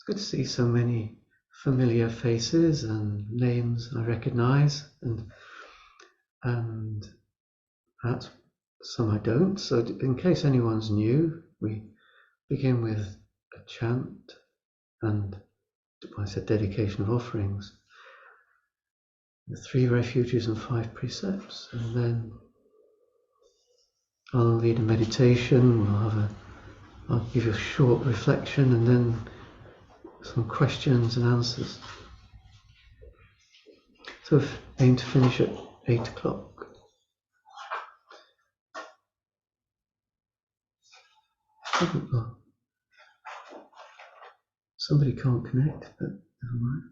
It's good to see so many familiar faces and names I recognise, and perhaps some I don't. So in case anyone's new, we begin with a chant and, I said, dedication of offerings, the 3 refuges and 5 precepts, and then I'll lead a meditation. I'll give you a short reflection, and then some questions and answers. So aim to finish at 8 o'clock. Oh, somebody can't connect, but never mind.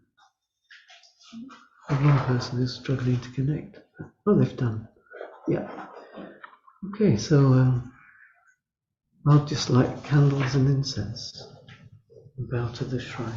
One person is struggling to connect. Oh, they've done. Yeah. Okay, so I'll just light candles and incense and bow to the shrine.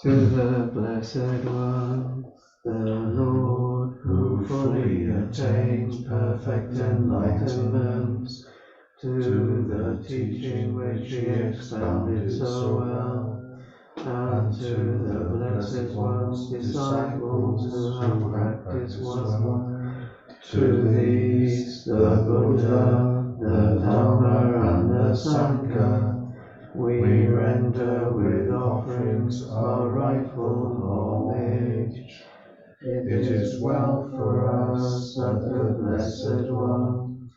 To the Blessed One, the Lord, who fully attains perfect enlightenment, to the teaching which he expounded so well, and to the Blessed One's disciples who have practiced well, to these, the Buddha, the Dhamma, and the Sangha, we render with offerings our rightful homage. It is well for us that the Blessed One,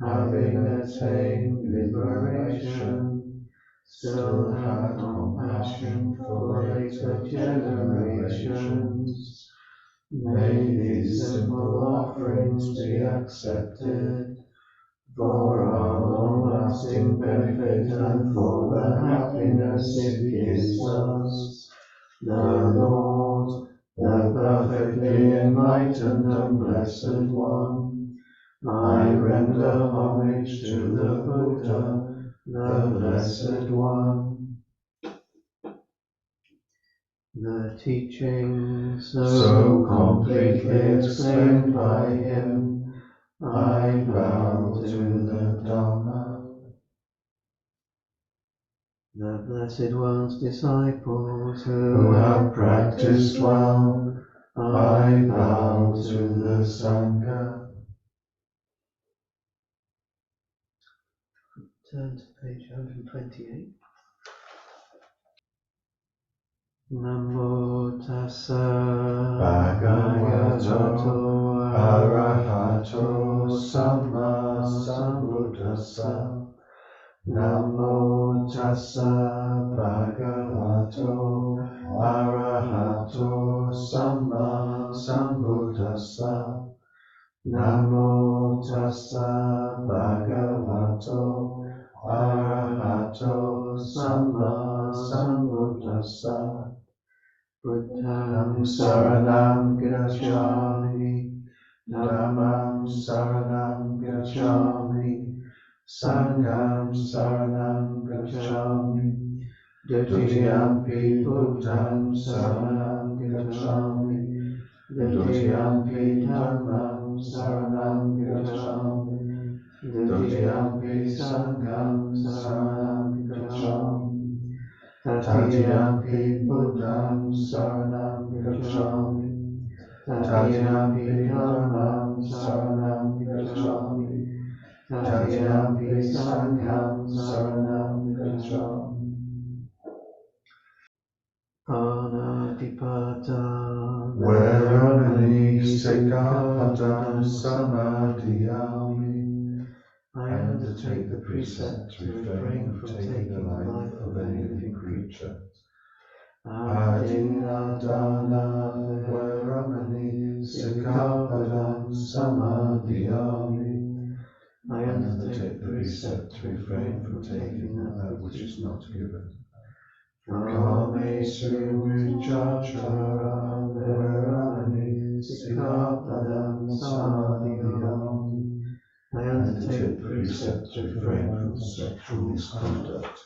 having attained liberation, still have compassion for later generations. May these simple offerings be accepted for our long-lasting benefit and for the happiness it gives us. The Lord, the perfectly enlightened and blessed One, I render homage to the Buddha, the Blessed One. The teachings so completely explained by him, I bow to the Dhamma. The Blessed One's disciples who have practiced well, I bow to the Sangha. Turn to page 128. Namo tassa bhagavato arahato samma sambuddhassa. Namo tassa bhagavato arahato samma sambuddhassa. Namo tassa bhagavato arahato samma sambuddhassa. Buddhang saranam gacchami, dhammam saranam gacchami, sangham saranam gacchami, dutiyampi buddham saranam gacchami, dutiyampi dhammam saranam gacchami. Dutiyampi sangham saranam gacchami. Tatiyampi buddham saranam gacchami. Tatiyampi dhammam saranam gacchami. Tatiyampi sangham saranam gacchami. Panatipata Veramani Sikkhapadam Samadhiyami. I undertake the precept to refrain from taking the life of any living creature. Adinadana Veramani Sikkhapadam Samadhiyami. I undertake the precept to refrain from taking that which is not given. Kamesu Vichachara Veramani Sikkhapadam Samadhiyami. I undertake the precept to refrain from sexual misconduct.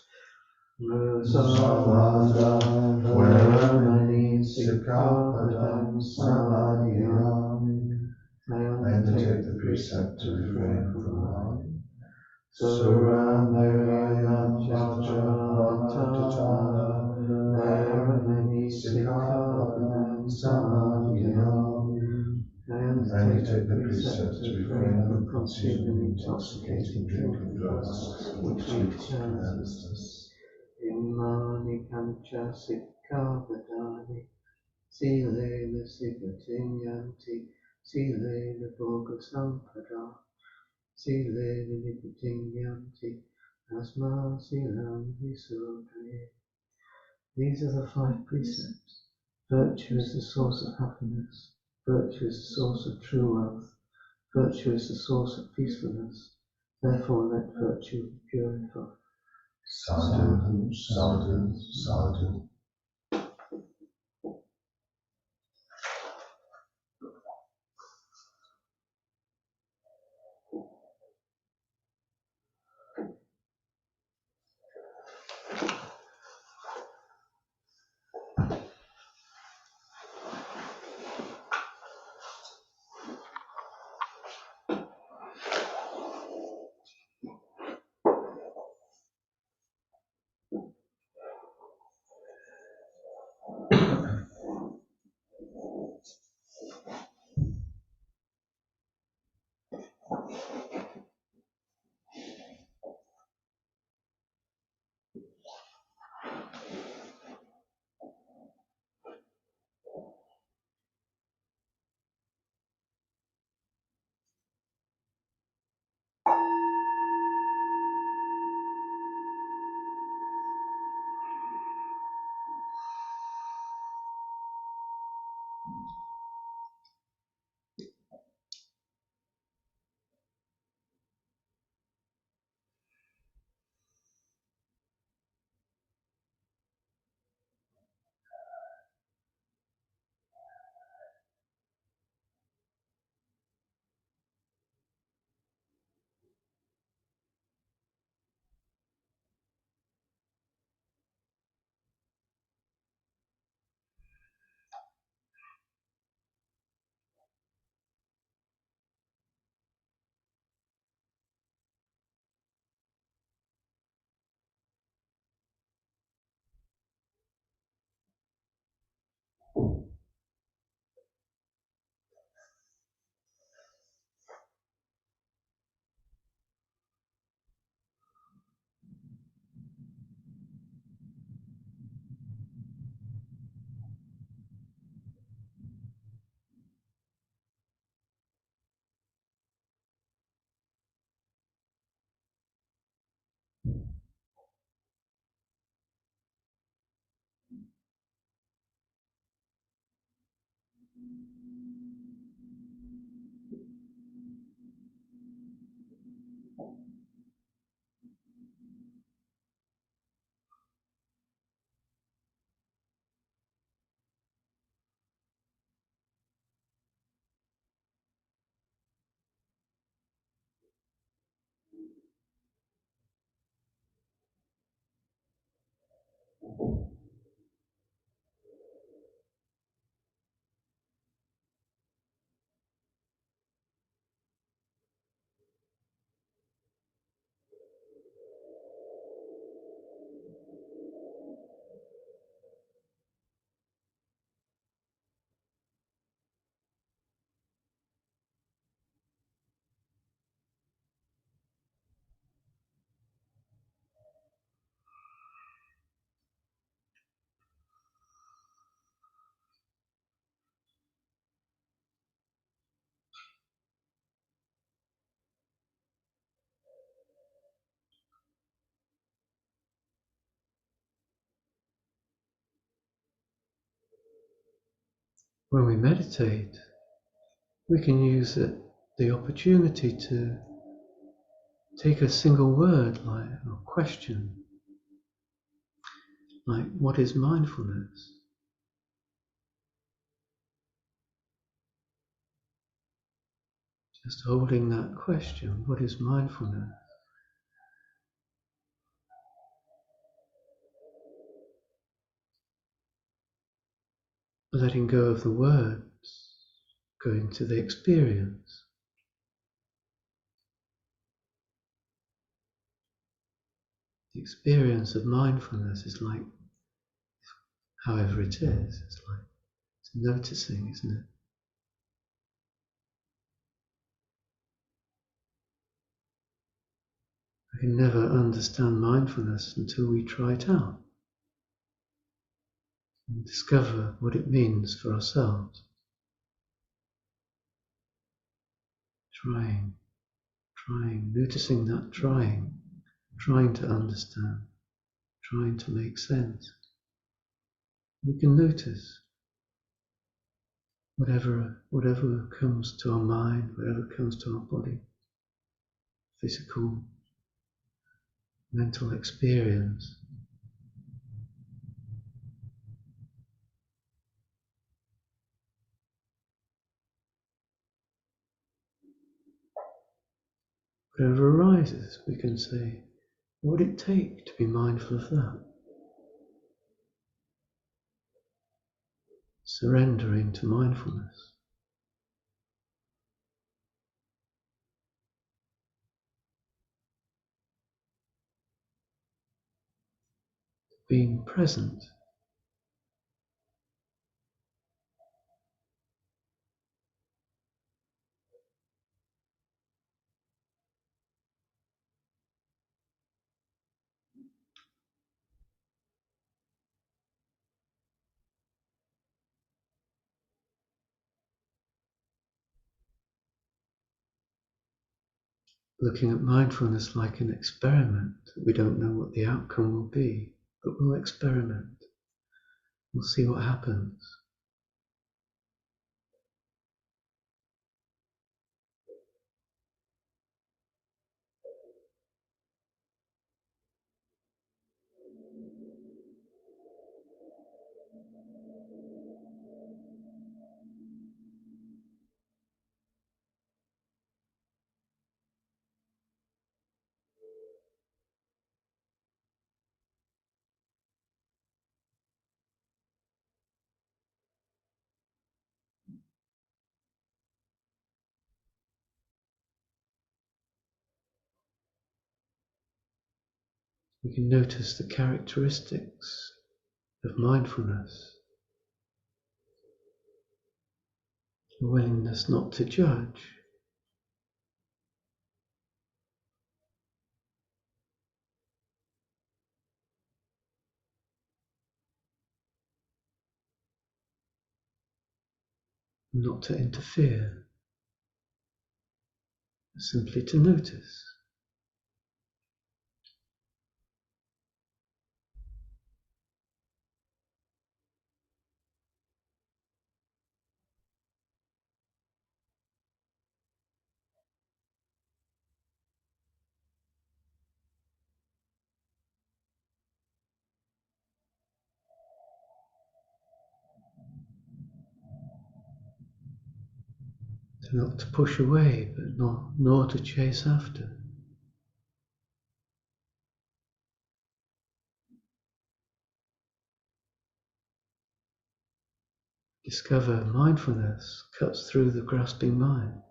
Musavada Veramani Sikkhapadam Samadhiyami. I undertake the precept to refrain from lying. Suramayajajapatana Veramani Sikkhapadam Samadhiyami. I undertake the precept to refrain from consuming intoxicating drink and drugs which lead to carelessness. Imani kancha sikkhavadani silena sigatinyanti silena bhoga sampada silena niputinyanti asma silam visuddhaye. These are the 5 precepts. Virtue is the source of happiness. Virtue is the source of true wealth. Virtue is the source of peacefulness. Therefore let virtue purify. Sadhu, sadhu, sadhu. when we meditate, we can use the opportunity to take a single word like a question, like what is mindfulness? Just holding that question, what is mindfulness? Letting go of the words, going to the experience. The experience of mindfulness is like, however it is, it's like it's noticing, isn't it? We can never understand mindfulness until we try it out and discover what it means for ourselves. Trying, noticing that trying to understand, trying to make sense. We can notice whatever comes to our mind, whatever comes to our body, physical, mental experience. Whatever arises, we can say, what would it take to be mindful of that? Surrendering to mindfulness. Being present. Looking at mindfulness like an experiment. We don't know what the outcome will be, but we'll experiment. We'll see what happens. We can notice the characteristics of mindfulness, the willingness not to judge, not to interfere, simply to notice. Not to push away, but nor to chase after. Discover mindfulness cuts through the grasping mind.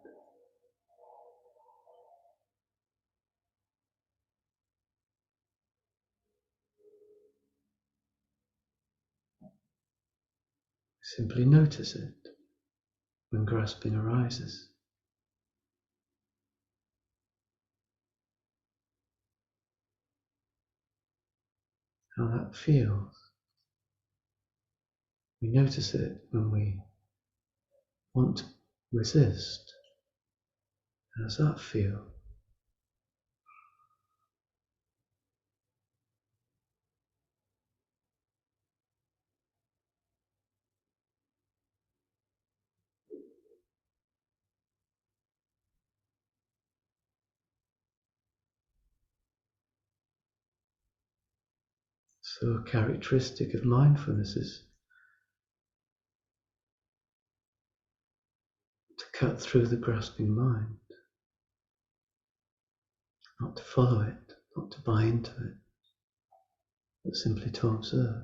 Simply notice it when grasping arises. How that feels. We notice it when we want to resist. How does that feel? So a characteristic of mindfulness is to cut through the grasping mind, not to follow it, not to buy into it, but simply to observe.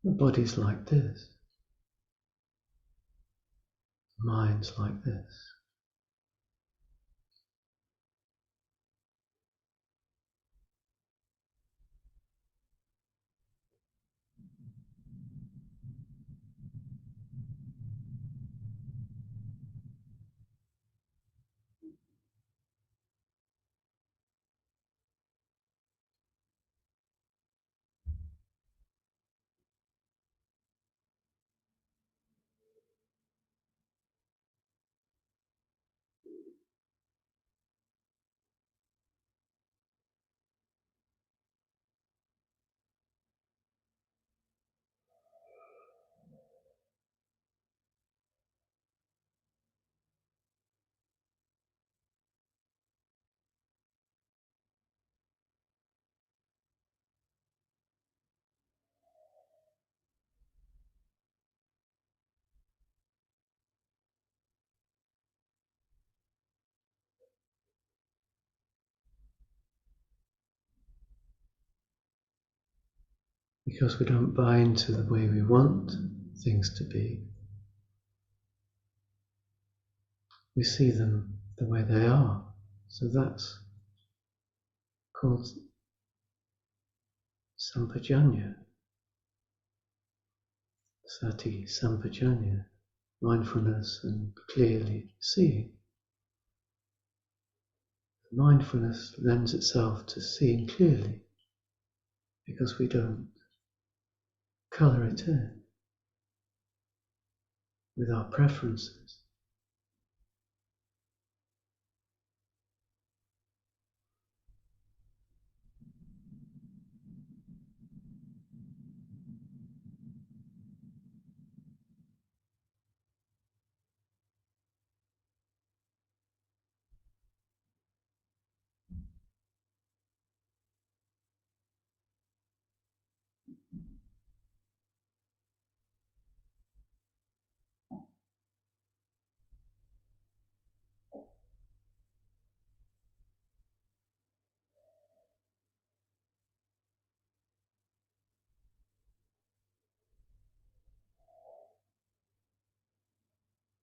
The body's like this, the mind's like this. Because we don't buy into the way we want things to be, we see them the way they are. So that's called sampajanya, sati sampajanya, mindfulness and clearly seeing. Mindfulness lends itself to seeing clearly because we don't colour it in with our preferences.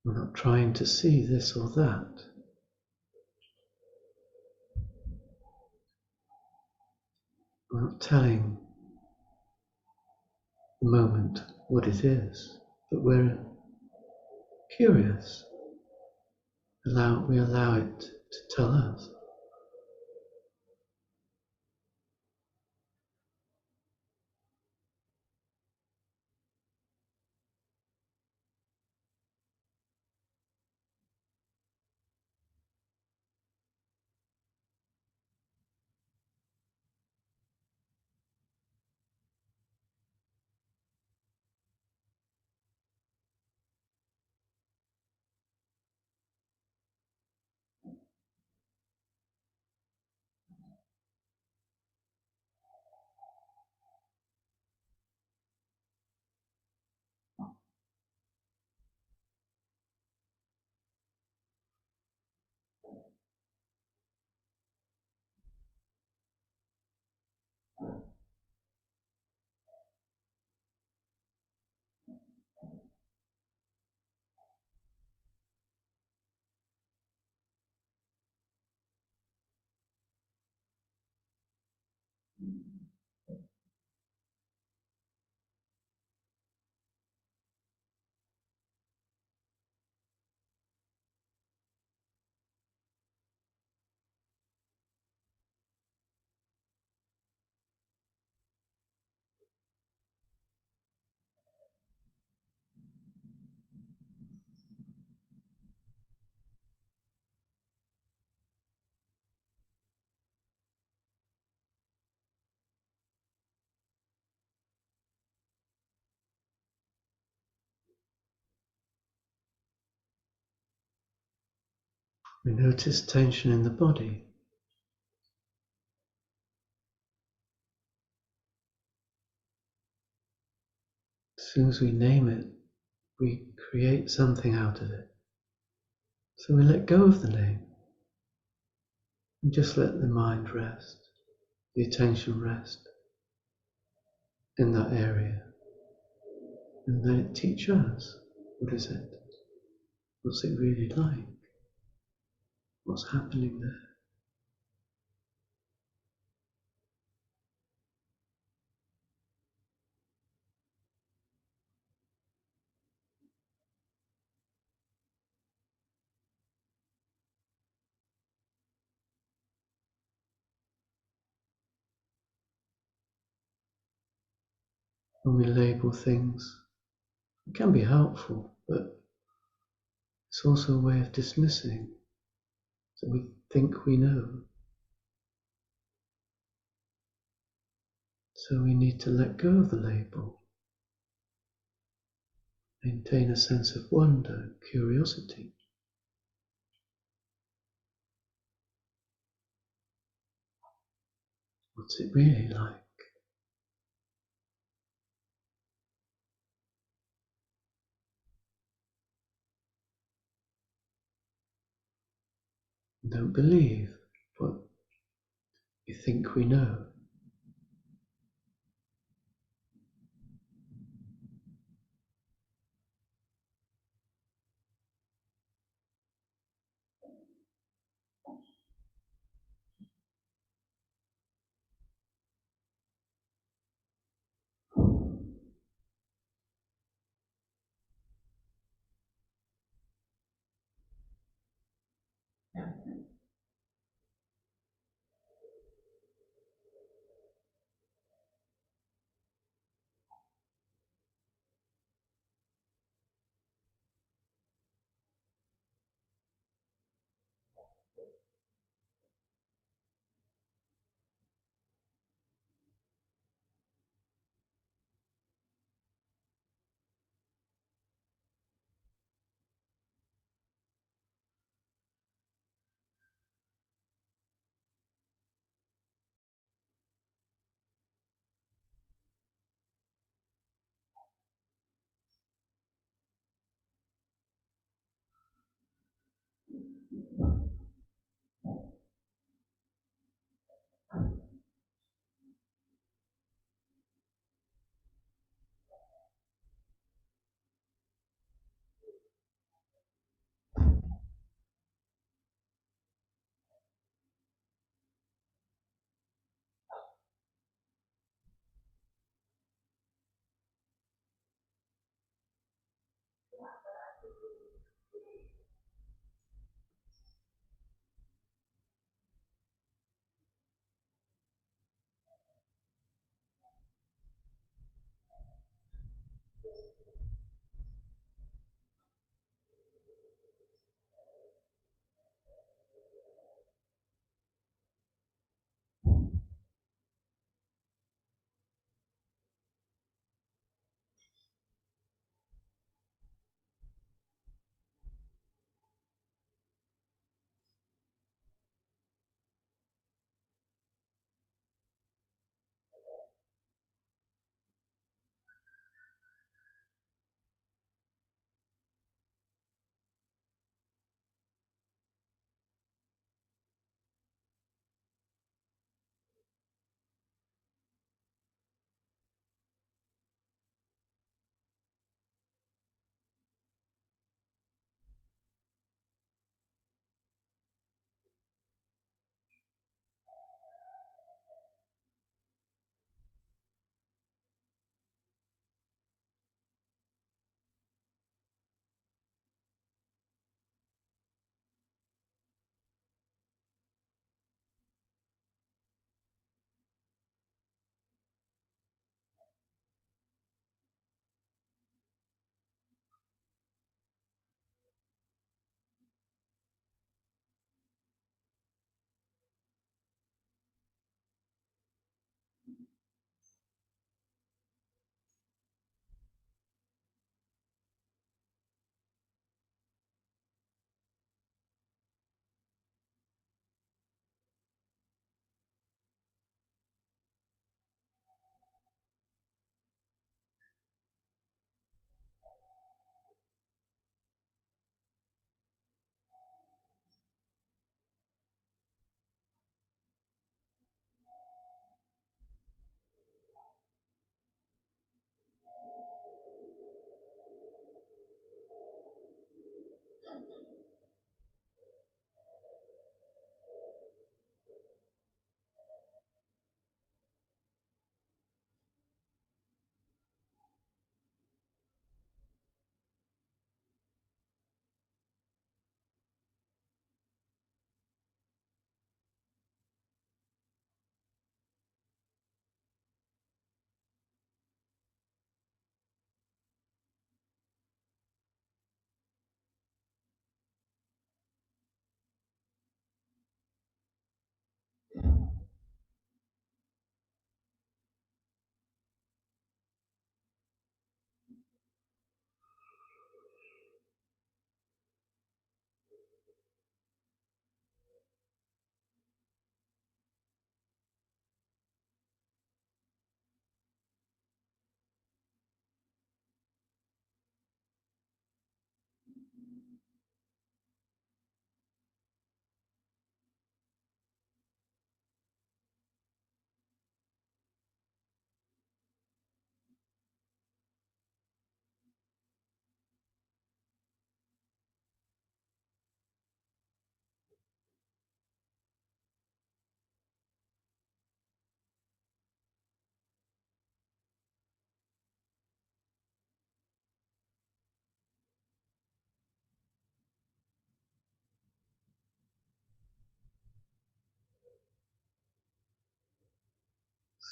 We're not trying to see this or that. We're not telling the moment what it is, but we're curious. We allow it to tell us. We notice tension in the body. As soon as we name it, we create something out of it. So we let go of the name and just let the mind rest, the attention rest in that area. And then it teaches us, what is it? What's it really like? What's happening there? When we label things, it can be helpful, but it's also a way of dismissing, so we think we know. So we need to let go of the label, maintain a sense of wonder, curiosity. What's it really like? Don't believe what we think we know.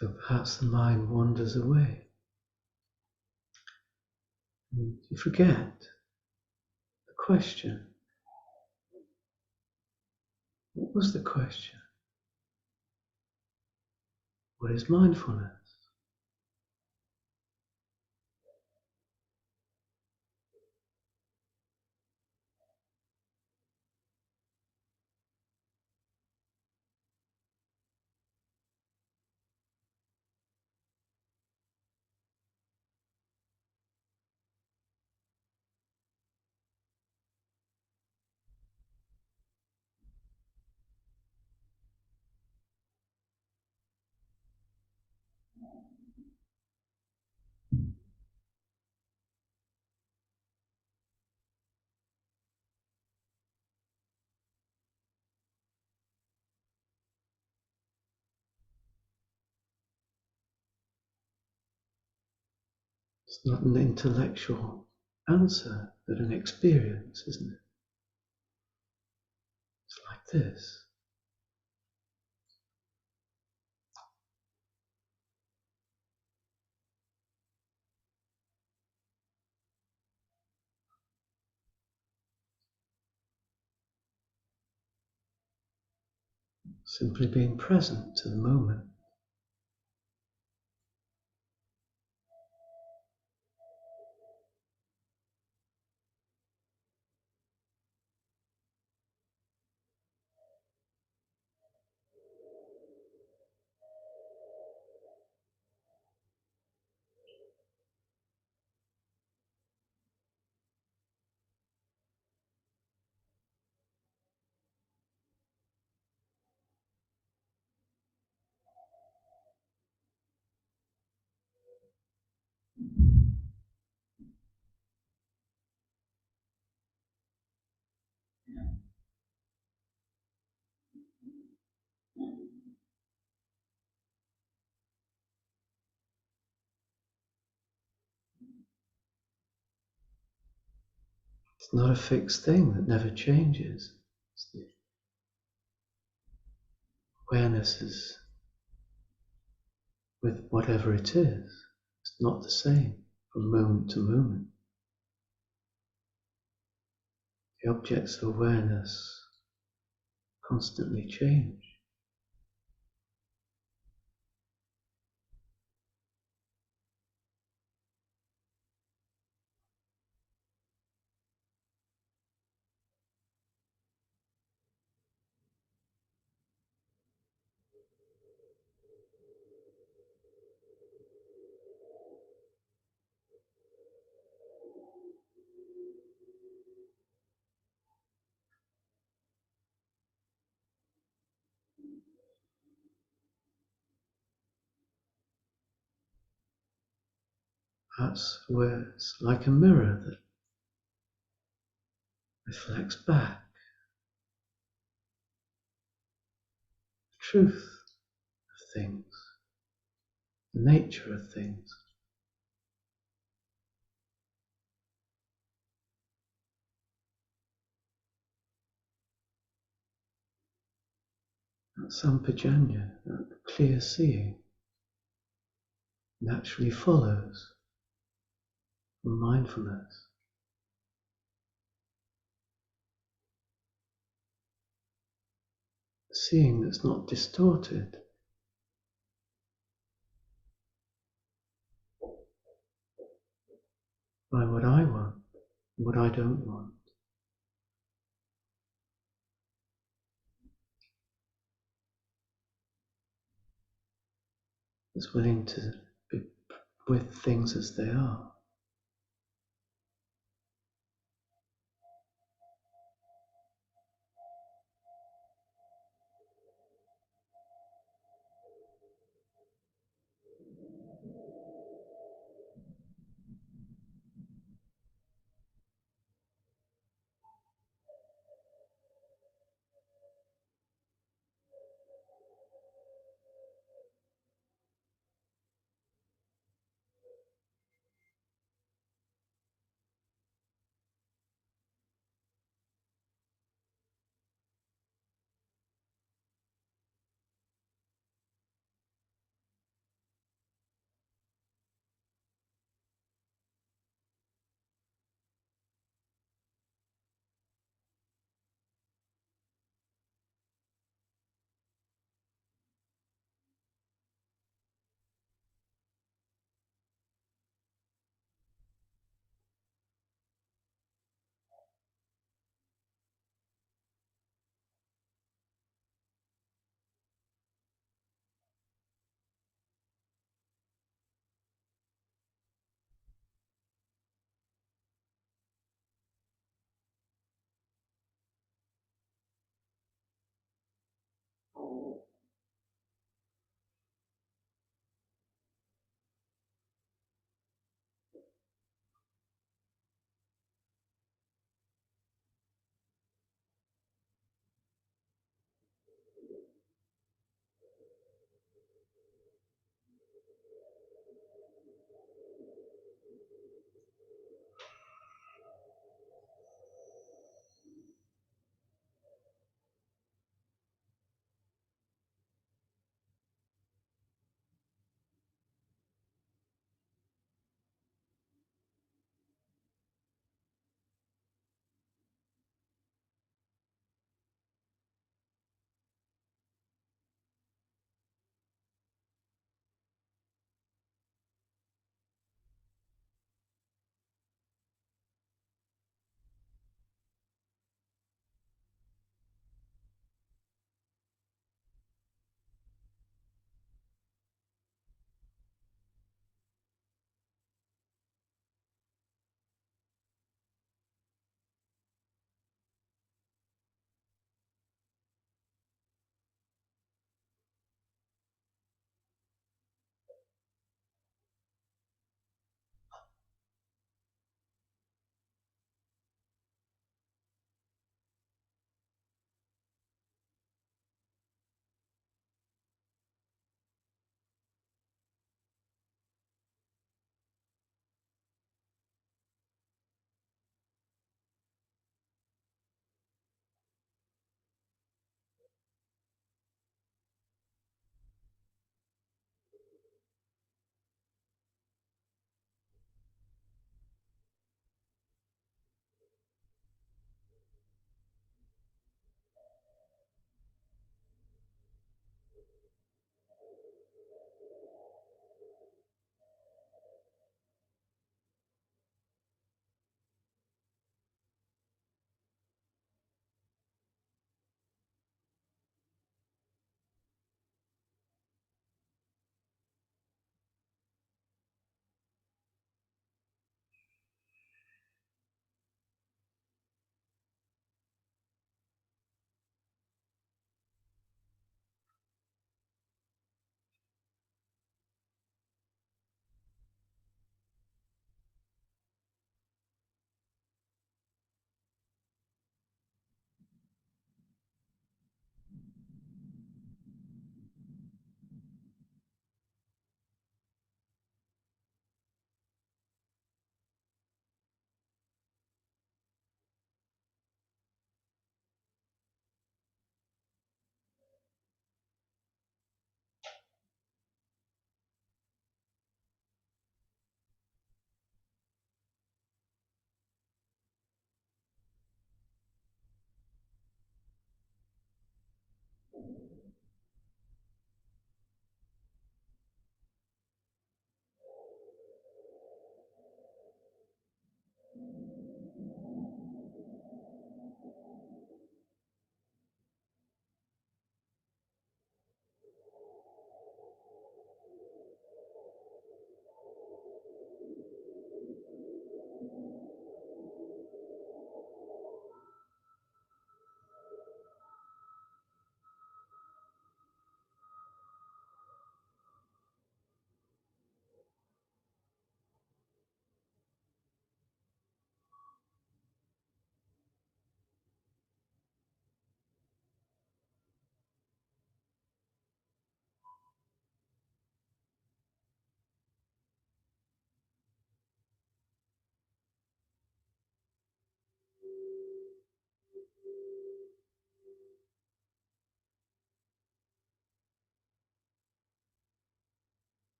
So perhaps the mind wanders away. And you forget the question. What was the question? What is mindfulness? It's not an intellectual answer, but an experience, isn't it? It's like this. Simply being present to the moment. It's not a fixed thing that never changes. The awareness is with whatever it is. It's not the same from moment to moment. The objects of awareness constantly change. That's where it's like a mirror that reflects back the truth of things, the nature of things. That sampajanya, that clear seeing, naturally follows from mindfulness. Seeing that's not distorted by what I want, what I don't want. It's willing to be with things as they are.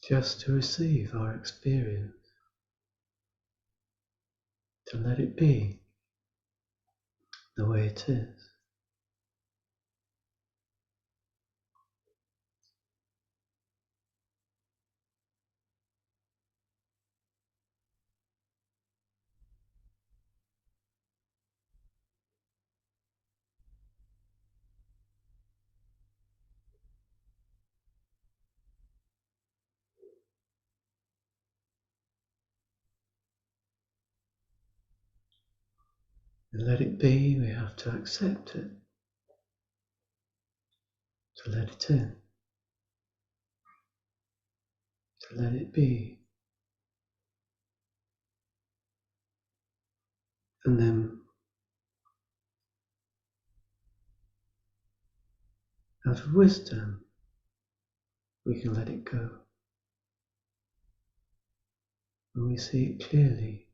just to receive our experience, to let it be the way it is. And let it be, we have to accept it, to let it in, to let it be. And then, out of wisdom, we can let it go. When we see it clearly,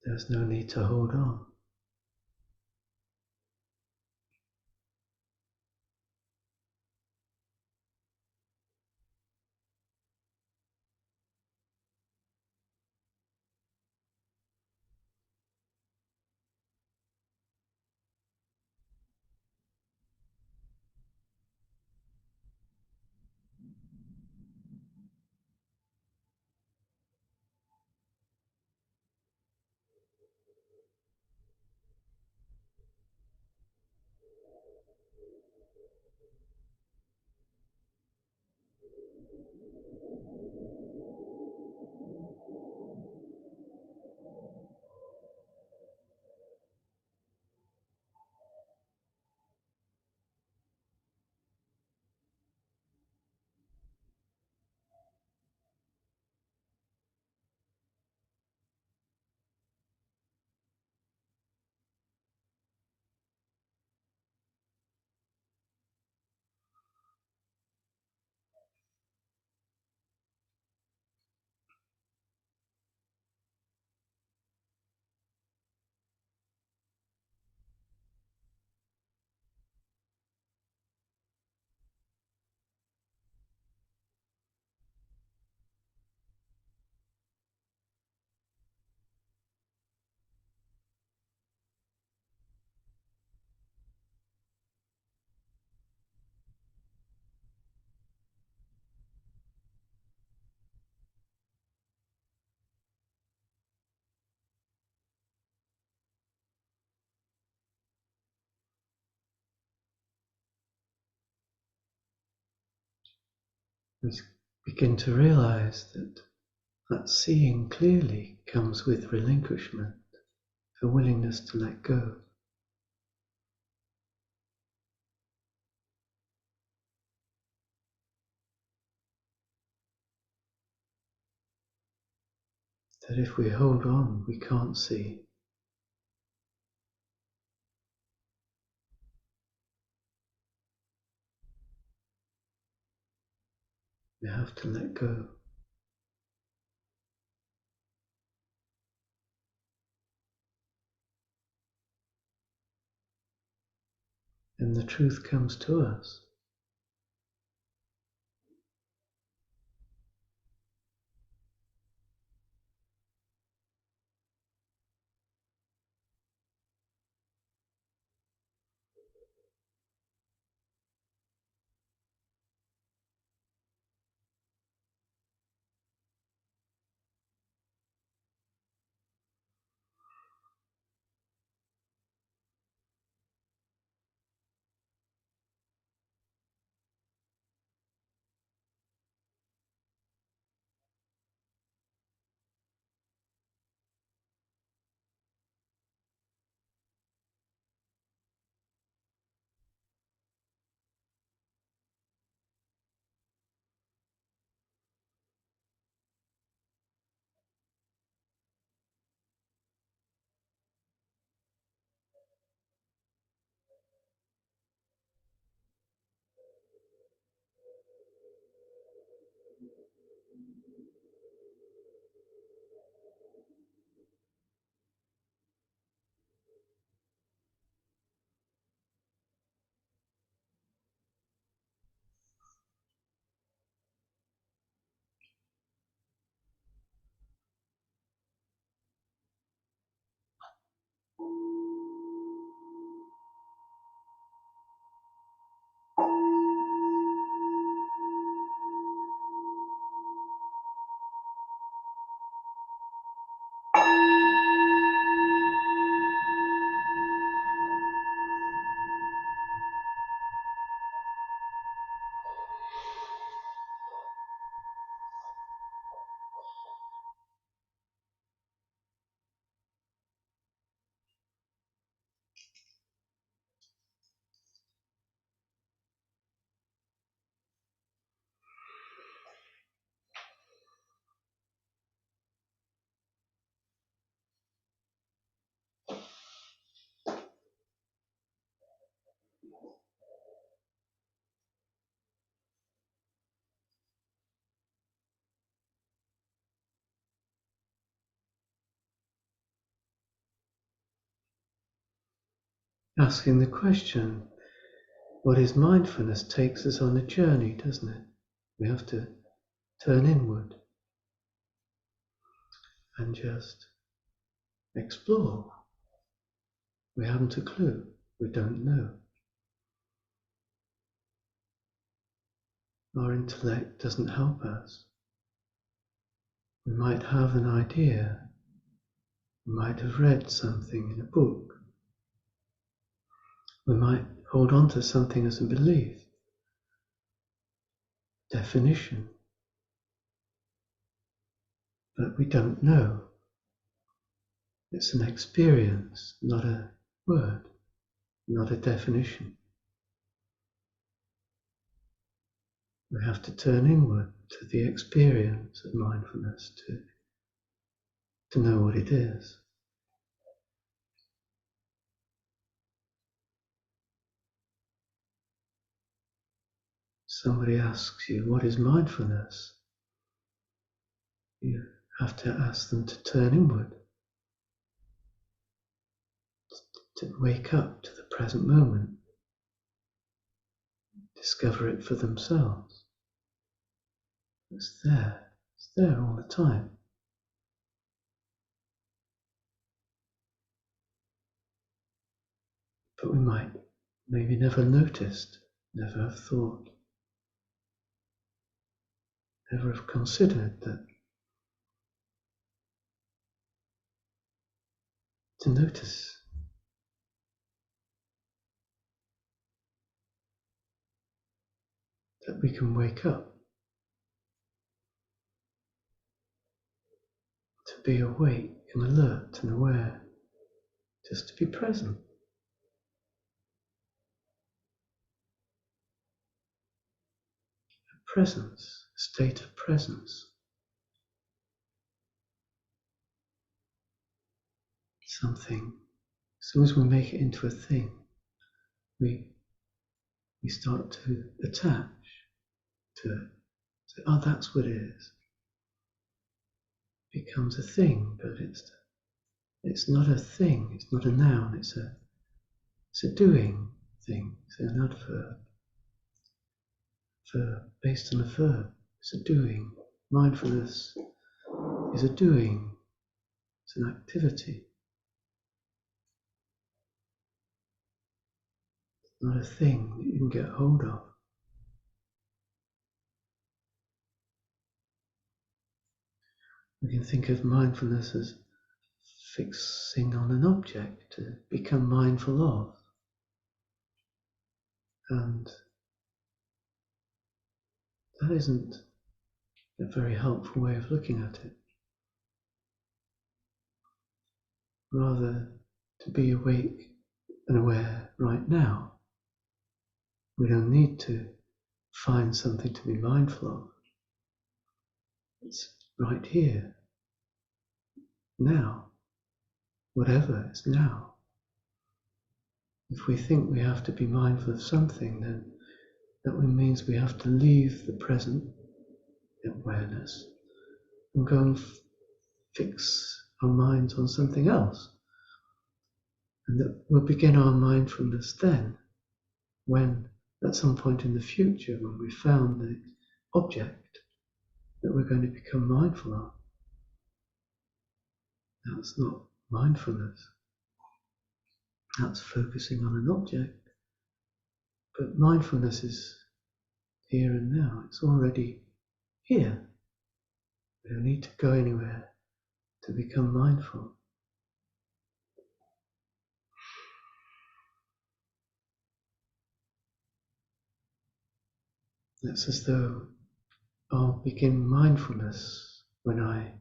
there's no need to hold on. We begin to realize that seeing clearly comes with relinquishment, a willingness to let go. That if we hold on, we can't see. We have to let go. And the truth comes to us. asking the question, what is mindfulness, takes us on a journey, doesn't it? We have to turn inward and just explore. We haven't a clue. We don't know. Our intellect doesn't help us. We might have an idea. We might have read something in a book. We might hold on to something as a belief, definition. But we don't know. It's an experience, not a word, not a definition. We have to turn inward to the experience of mindfulness to know what it is. Somebody asks you, what is mindfulness? You have to ask them to turn inward, to wake up to the present moment, discover it for themselves. It's there all the time. But we might maybe never noticed, never have thought, never have considered that to notice that we can wake up, to be awake and alert and aware, just to be present. A presence, a state of presence. Something, as soon as we make it into a thing, we start to attach to it. Say, oh, that's what it is. It becomes a thing, but it's not a thing, it's not a noun, it's a doing thing, it's an adverb. Verb, based on a verb, it's a doing. Mindfulness is a doing, it's an activity. It's not a thing that you can get hold of. We can think of mindfulness as fixing on an object to become mindful of. And that isn't a very helpful way of looking at it. Rather, to be awake and aware right now. We don't need to find something to be mindful of. It's right here, now. Whatever is now. If we think we have to be mindful of something, then that means we have to leave the present awareness and go and fix our minds on something else. And that we'll begin our mindfulness then, when at some point in the future, when we've found the object that we're going to become mindful of. That's not mindfulness. That's focusing on an object. But mindfulness is here and now. It's already here. We don't need to go anywhere to become mindful. It's as though I'll begin mindfulness when I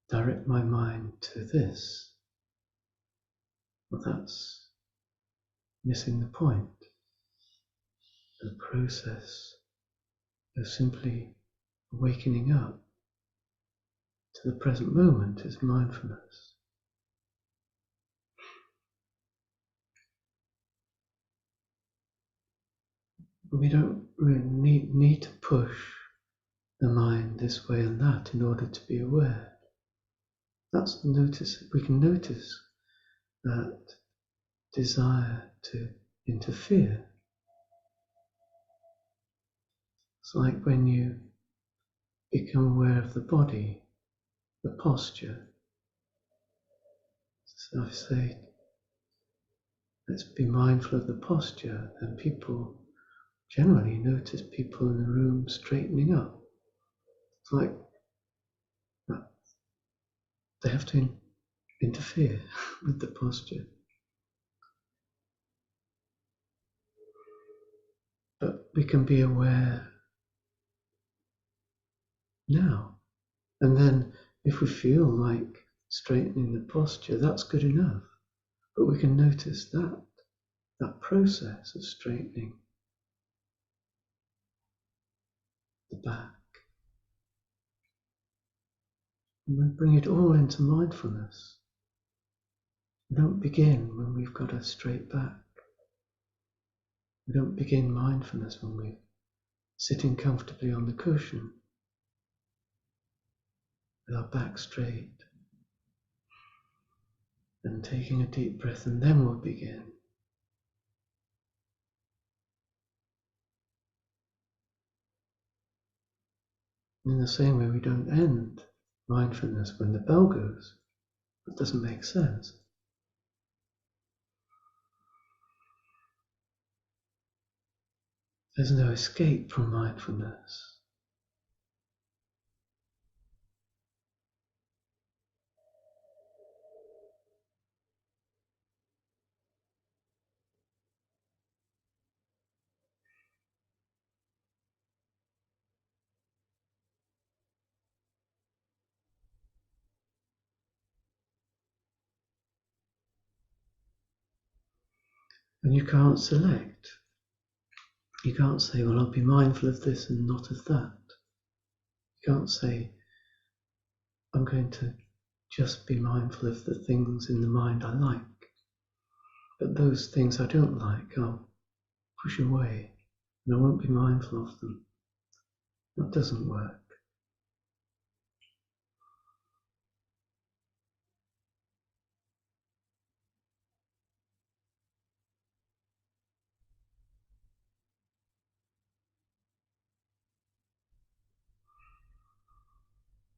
direct my mind to this. Well, that's missing the point. The process of simply awakening up to the present moment is mindfulness. We don't really need to push the mind this way and that in order to be aware. We can notice that desire to interfere. It's like when you become aware of the body, the posture. So if I say, let's be mindful of the posture, and people generally notice people in the room straightening up. It's like they have to interfere with the posture. But we can be aware now. And then if we feel like straightening the posture, that's good enough. But we can notice that process of straightening the back. And we bring it all into mindfulness. We don't begin when we've got a straight back. We don't begin mindfulness when we're sitting comfortably on the cushion with our back straight and taking a deep breath, and then we'll begin. In the same way, we don't end mindfulness when the bell goes. That doesn't make sense. There's no escape from mindfulness. And you can't select. You can't say, well, I'll be mindful of this and not of that. You can't say, I'm going to just be mindful of the things in the mind I like. But those things I don't like, I'll push away and I won't be mindful of them. That doesn't work.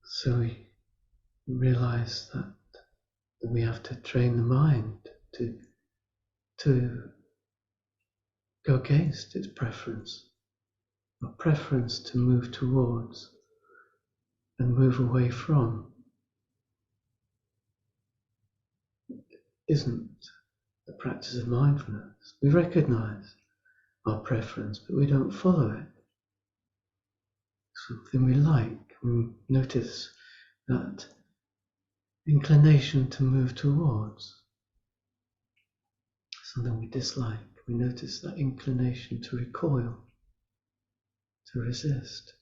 So we realize that we have to train the mind to go against its preference. A preference to move towards and move away from isn't the practice of mindfulness. We recognize our preference, but we don't follow it. Something we like, we notice that inclination to move towards. Something we dislike, we notice that inclination to recoil, to resist.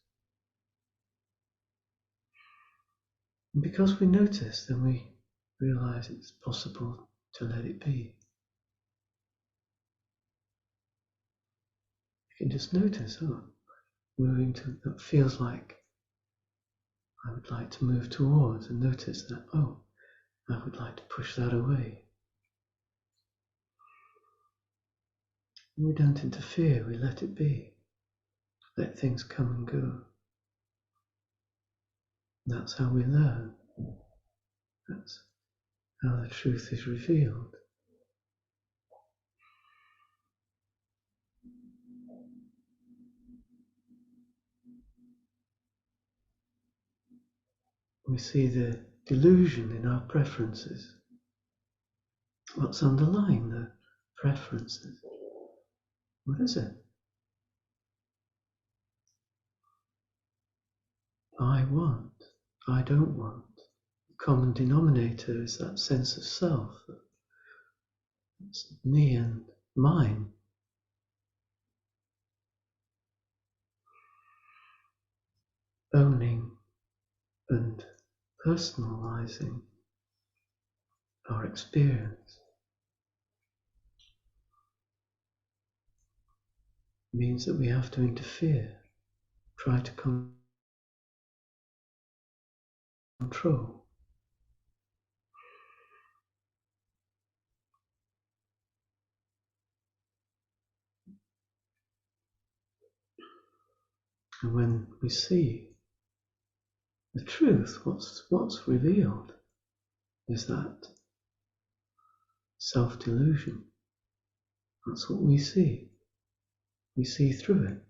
And because we notice, then we realize it's possible to let it be. You can just notice, moving to that feels like I would like to move towards, and notice that, I would like to push that away. We don't interfere, we let it be. Let things come and go. That's how we learn. That's how the truth is revealed. We see the delusion in our preferences. What's underlying the preferences? What is it? I want, I don't want. The common denominator is that sense of self. It's me and mine. Owning and personalizing our experience means that we have to interfere, try to control. And when we see the truth, what's revealed is that self-delusion. That's what we see. We see through it.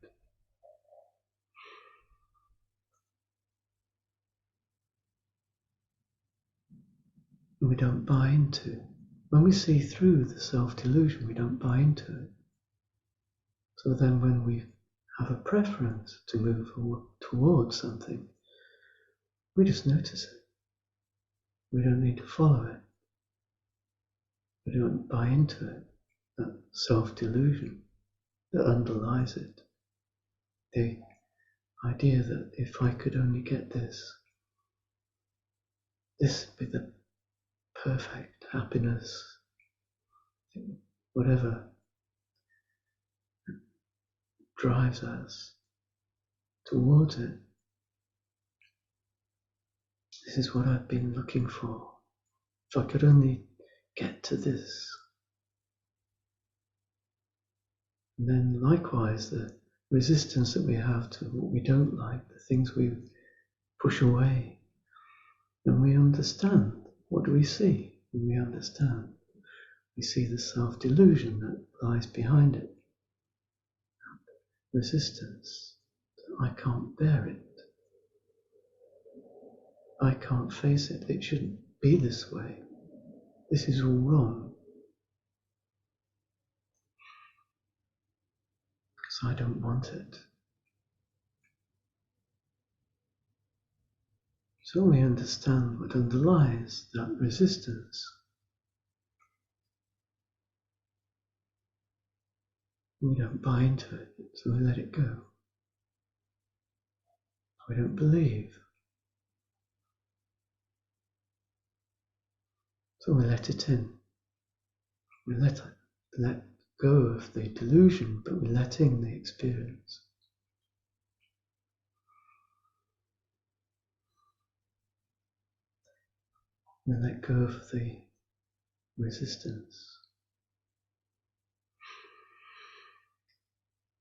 And we don't buy into. When we see through the self-delusion, we don't buy into it. So then when we have a preference to move towards something, we just notice it. We don't need to follow it. We don't buy into it. That self-delusion that underlies it. The idea that if I could only get this would be the perfect happiness, whatever drives us towards it. This is what I've been looking for. If I could only get to this. And then likewise, the resistance that we have to what we don't like, the things we push away, and we understand. What do we see when we understand? We see the self-delusion that lies behind it. Resistance. I can't bear it. I can't face it. It shouldn't be this way. This is all wrong. Because I don't want it. So we understand what underlies that resistance. We don't buy into it, so we let it go. We don't believe. So we let it in. We let go of the delusion, but we let in the experience. We let go of the resistance.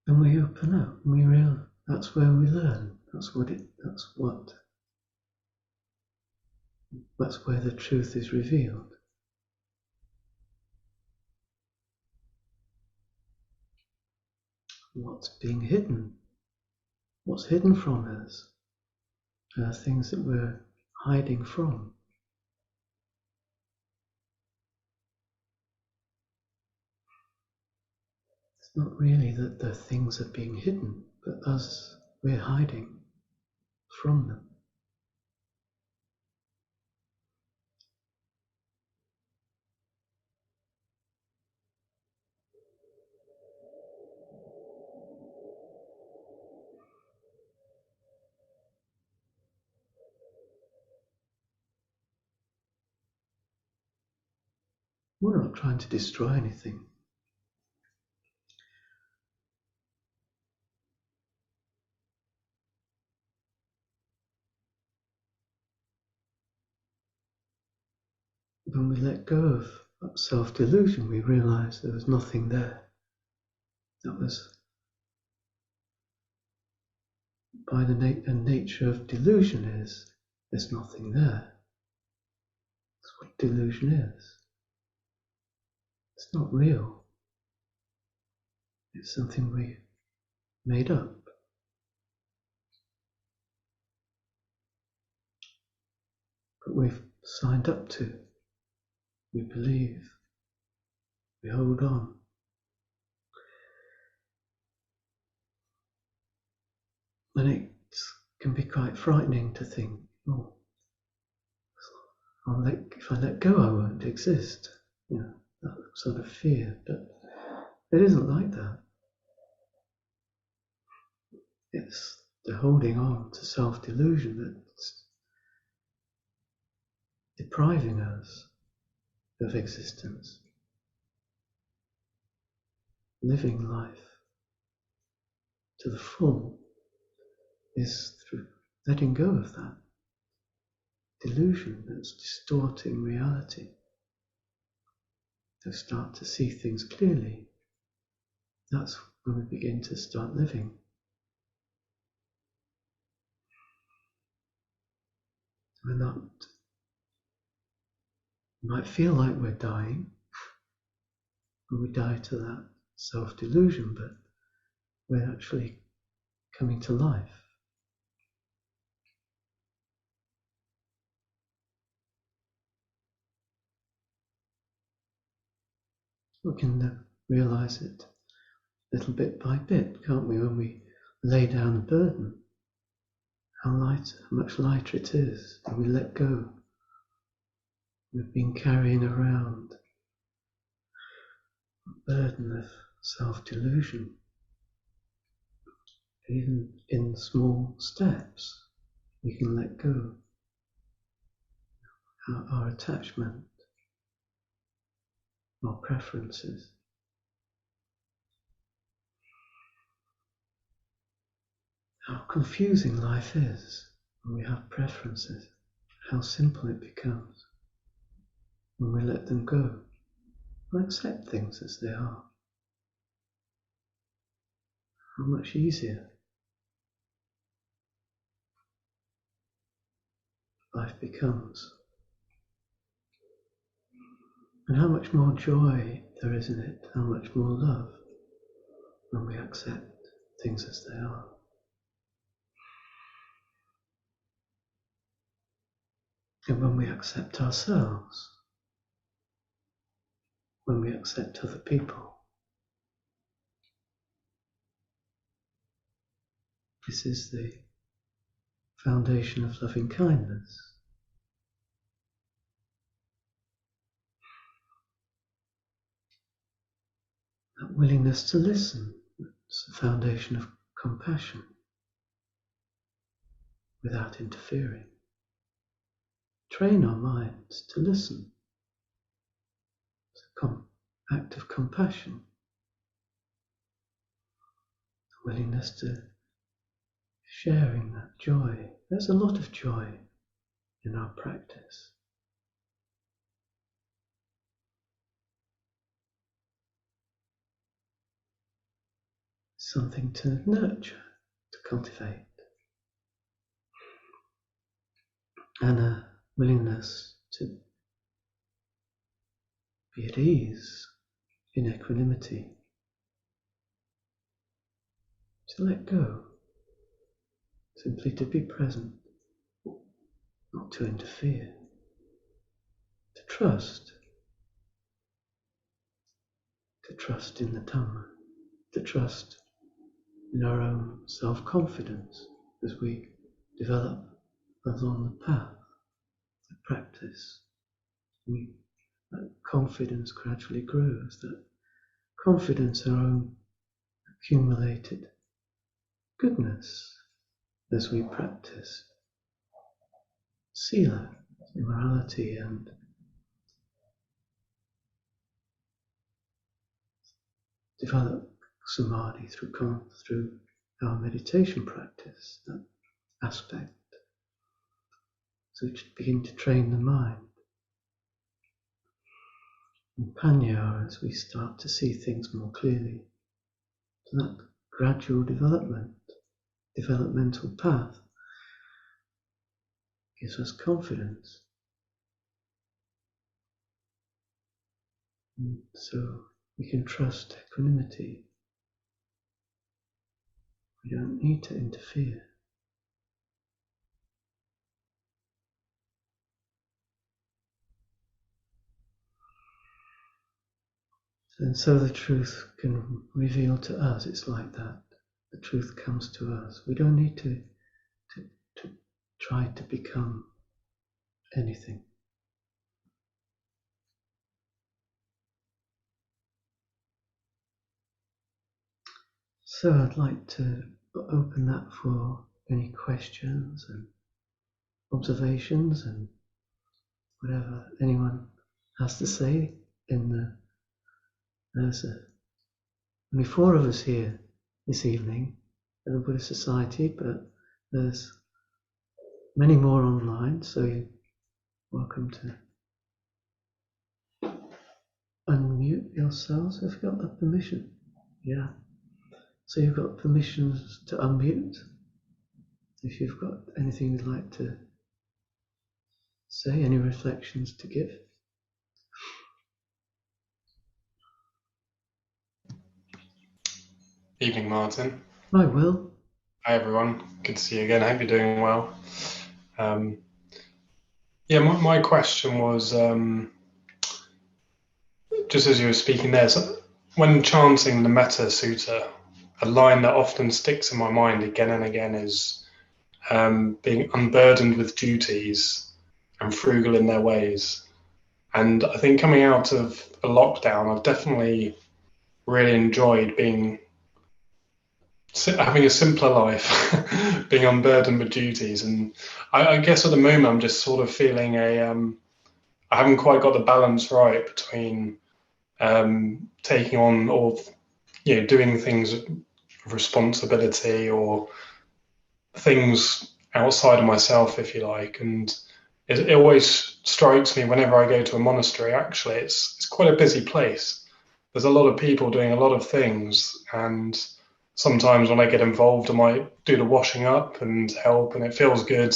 And we open up, and we realize that's where we learn. That's where the truth is revealed. What's being hidden? What's hidden from us are things that we're hiding from. It's not really that the things are being hidden, but we're hiding from them. We're not trying to destroy anything. When we let go of self-delusion, we realize there was nothing there. That was by the nature of delusion is, there's nothing there. That's what delusion is. It's not real. It's something we made up. But we've signed up to. We believe. We hold on. And it can be quite frightening to think, oh, if I let go, I won't exist. You know, that sort of fear. But it isn't like that. It's the holding on to self-delusion that's depriving us of existence. Living life to the full is through letting go of that delusion that's distorting reality. To start to see things clearly, that's when we begin to start living. We're not, it might feel like we're dying when we die to that self-delusion, but we're actually coming to life. We can realize it little bit by bit, can't we? When we lay down a burden, how much lighter it is, and we let go. We've been carrying around a burden of self-delusion, even in small steps. We can let go our attachment, our preferences. How confusing life is when we have preferences, how simple it becomes when we let them go and accept things as they are. How much easier life becomes, and how much more joy there is in it, how much more love when we accept things as they are. And when we accept ourselves, when we accept other people, this is the foundation of loving kindness. That willingness to listen, it's the foundation of compassion without interfering. Train our minds to listen. It's an act of compassion. The willingness to sharing that joy. There's a lot of joy in our practice. Something to nurture, to cultivate. And a willingness to be at ease, in equanimity, to let go, simply to be present, not to interfere, to trust in the Dhamma, to trust in our own self-confidence as we develop along the path of practice. That confidence gradually grows, that confidence in our own accumulated goodness as we practice sila, morality, and develop samadhi through our meditation practice, that aspect. So we begin to train the mind. And panya, as we start to see things more clearly. So that gradual developmental path gives us confidence. And so we can trust equanimity. We don't need to interfere. And so the truth can reveal to us. It's like that. The truth comes to us. We don't need to try to become anything. So I'd like to open that for any questions and observations and whatever anyone has to say. There's only 4 of us here this evening at the Buddhist Society, but there's many more online, so you're welcome to unmute yourselves. Have you got the permission? Yeah. So you've got permissions to unmute if you've got anything you'd like to say? Any reflections to give? Evening, Martin. Hi, Will. Hi, everyone. Good to see you again. I hope you're doing well. My question was, just as you were speaking there, so when chanting the Metta Sutta, a line that often sticks in my mind again and again is being unburdened with duties and frugal in their ways. And I think coming out of a lockdown, I've definitely really enjoyed having a simpler life, being unburdened with duties. And I guess at the moment I'm just sort of feeling I haven't quite got the balance right between taking on or doing things of responsibility or things outside of myself, if you like. And it always strikes me whenever I go to a monastery, actually, it's quite a busy place. There's a lot of people doing a lot of things, and sometimes when I get involved, I might do the washing up and help, and it feels good.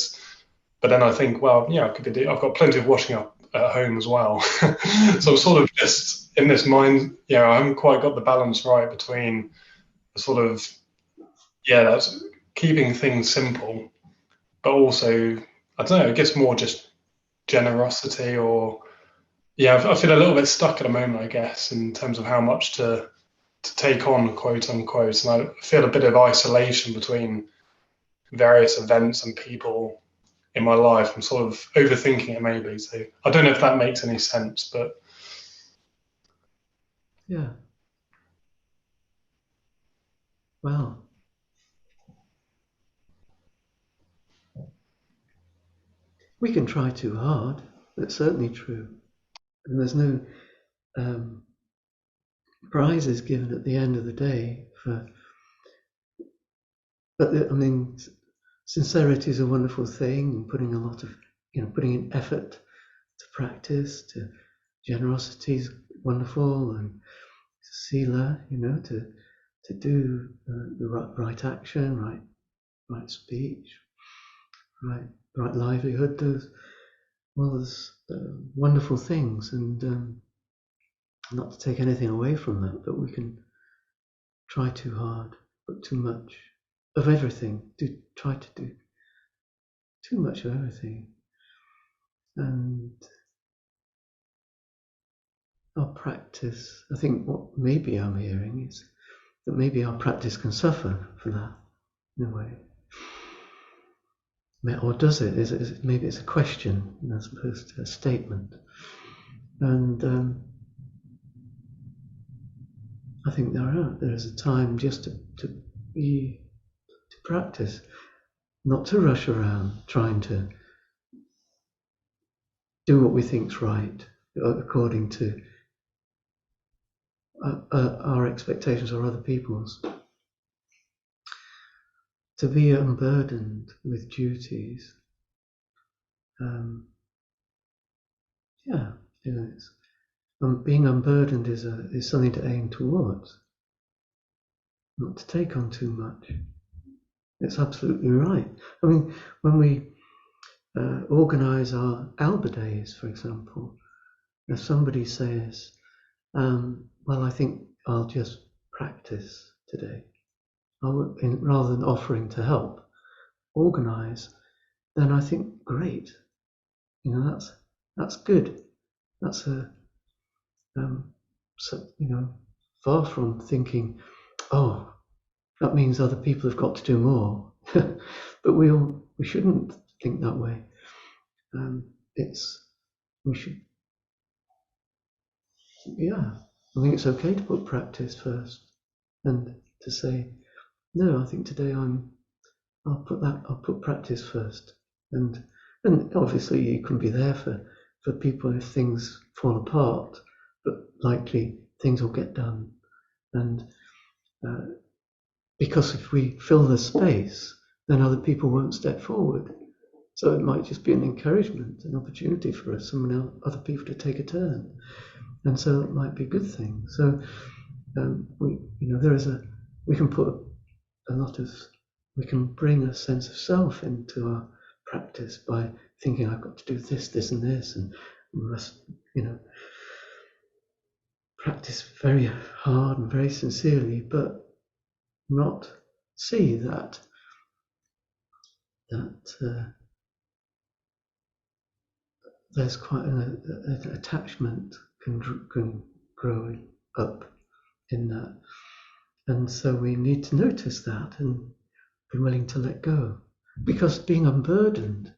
But then I think, well, I've got plenty of washing up at home as well. So I'm sort of just in this mind, I haven't quite got the balance right between the sort of, that's keeping things simple, but also, I don't know, I guess more just generosity or, I feel a little bit stuck at the moment, I guess, in terms of how much to take on, quote unquote. And I feel a bit of isolation between various events and people in my life. I'm sort of overthinking it maybe. So I don't know if that makes any sense, but. Yeah. Well, we can try too hard. That's certainly true. And there's no prizes given at the end of the day but sincerity is a wonderful thing, and putting a lot of, putting in effort to practice, to generosity is wonderful, and sila, to do the right action, right speech, right livelihood. There's wonderful things, and not to take anything away from that, but we can try too hard, but too much of everything. Try to do too much of everything, and our practice. I think what maybe I'm hearing is that maybe our practice can suffer for that in a way. Or does it? Maybe it's a question as opposed to a statement. And I think there is a time just to practice, not to rush around trying to do what we think's right according to our expectations or other people's. To be unburdened with duties, being unburdened is something to aim towards, not to take on too much. It's absolutely right. I mean, when we organise our Alba Days, for example, if somebody says, well, I think I'll just practice today, rather than offering to help organise, then I think, great, that's good. That's far from thinking, oh, that means other people have got to do more. But we shouldn't think that way. We should, I think it's okay to put practice first, and to say, no, I think today I'll put practice first, and obviously you can be there for people if things fall apart, but likely things will get done, and because if we fill the space, then other people won't step forward. So it might just be an encouragement, an opportunity for other people to take a turn, and so it might be a good thing. So we can put we can bring a sense of self into our practice by thinking I've got to do this, this, and this, and must, practice very hard and very sincerely, but not see that there's quite an attachment can grow up in that, and so we need to notice that and be willing to let go, because being unburdened,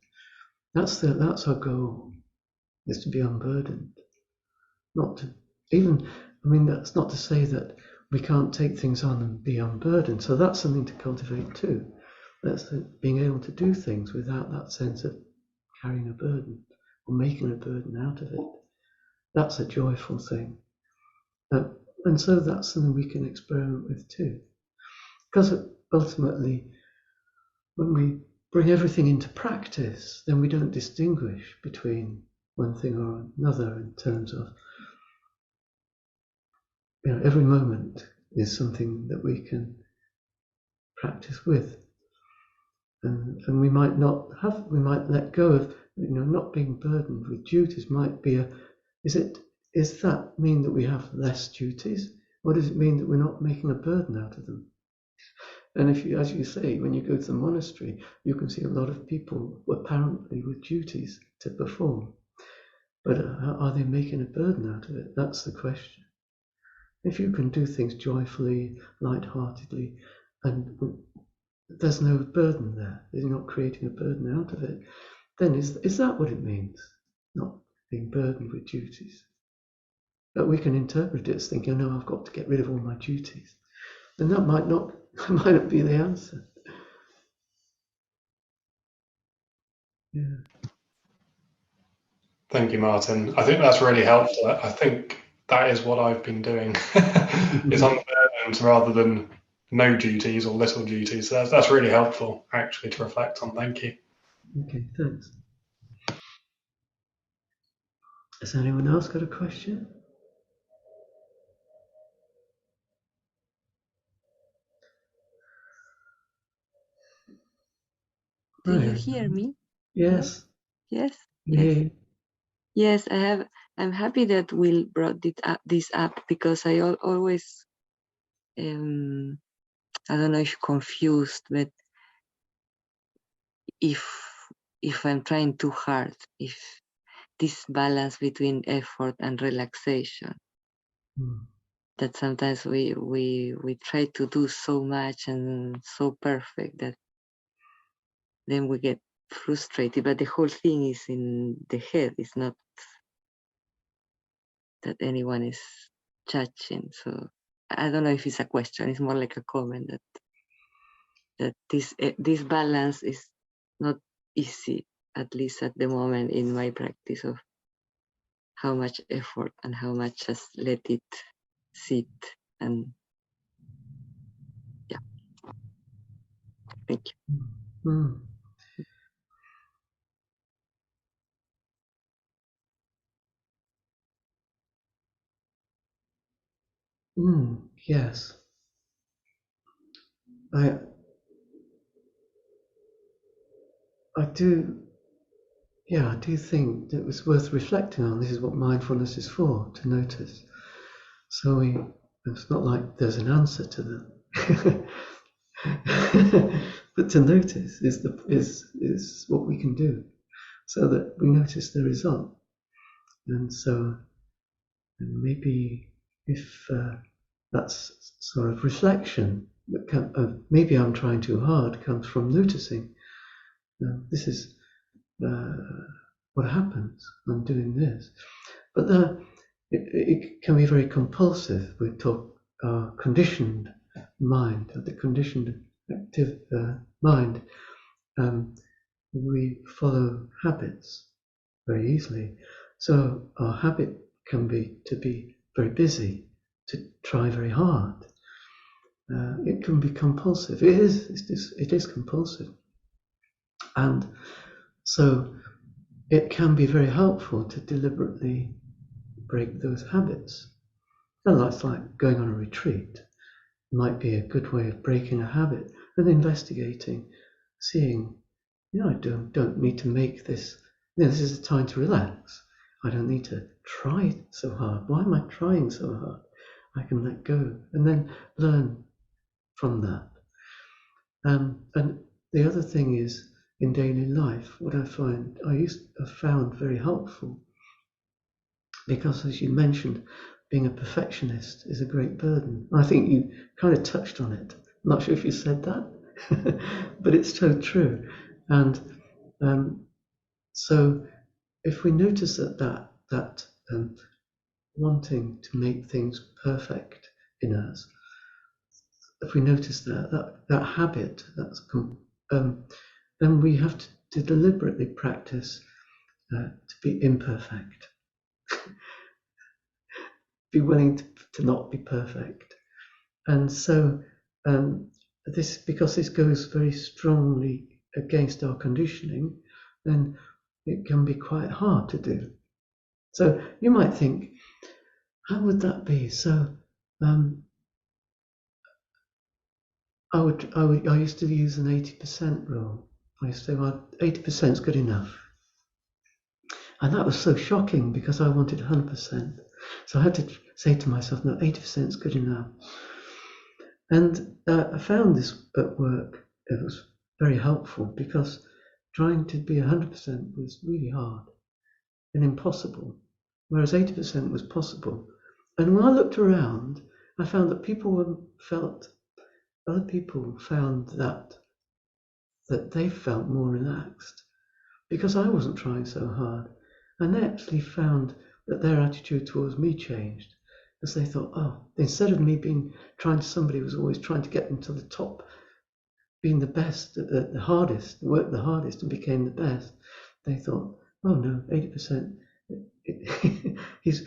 that's our goal, is to be unburdened, not to even. I mean, that's not to say that we can't take things on and be unburdened. So that's something to cultivate too. That's being able to do things without that sense of carrying a burden or making a burden out of it. That's a joyful thing. And so that's something we can experiment with too. Because ultimately, when we bring everything into practice, then we don't distinguish between one thing or another in terms of, every moment is something that we can practice with. And we might let go of, not being burdened with duties. Might be does that mean that we have less duties? Or does it mean that we're not making a burden out of them? And if you, as you say, when you go to the monastery, you can see a lot of people apparently with duties to perform. But are they making a burden out of it? That's the question. If you can do things joyfully, light-heartedly, and there's no burden there, you're not creating a burden out of it, then is that what it means? Not being burdened with duties. But we can interpret it as thinking, no, I've got to get rid of all my duties. And that might not be the answer. Yeah. Thank you, Martin. I think that's really helpful. I think that is what I've been doing. It's unburdened rather than no duties or little duties. So that's really helpful, actually, to reflect on. Thank you. Okay, thanks. Has anyone else got a question? Do you hear me? Yes. Hello? Yes. Yeah. Yes, I have. I'm happy that Will brought this up because I always, I don't know if confused, but if I'm trying too hard, if this balance between effort and relaxation, that sometimes we try to do so much and so perfect that then we get frustrated. But the whole thing is in the head. It's not that anyone is judging. So I don't know if it's a question. It's more like a comment that this balance is not easy, at least at the moment in my practice, of how much effort and how much just let it sit. And yeah, thank you. Yes. I do think that it's worth reflecting on. This is what mindfulness is for, to notice. So it's not like there's an answer to them. But to notice is what we can do, so that we notice the result. And so maybe if that's sort of reflection, maybe I'm trying too hard, comes from noticing. This is what happens. I'm doing this, but it can be very compulsive. We talk conditioned mind, the conditioned active mind. We follow habits very easily. So our habit can be to be very busy, to try very hard. It can be compulsive. It is compulsive, and so it can be very helpful to deliberately break those habits. And that's like going on a retreat. It might be a good way of breaking a habit and investigating, seeing, I don't need to make this this is a time to relax. I don't need to try so hard. Why am I trying so hard? I can let go and then learn from that. And the other thing is, in daily life, what I found very helpful, because as you mentioned, being a perfectionist is a great burden. I think you kind of touched on it. I'm not sure if you said that, but it's so true. And so if we notice that wanting to make things perfect in us, if we notice that habit, then we have to deliberately practice to be imperfect, be willing to not be perfect. And so because this goes very strongly against our conditioning, then it can be quite hard to do. So you might think, how would that be? So I used to use an 80% rule. I used to say, well, 80% is good enough. And that was so shocking because I wanted 100%. So I had to say to myself, no, 80% is good enough. And I found this at work. It was very helpful because trying to be 100% was really hard and impossible, whereas 80% was possible. And when I looked around, I found that other people found that they felt more relaxed because I wasn't trying so hard. And they actually found that their attitude towards me changed, as they thought, oh, instead of me trying somebody who was always trying to get them to the top, being the best, the hardest, worked the hardest and became the best, they thought, oh no, 80%, he's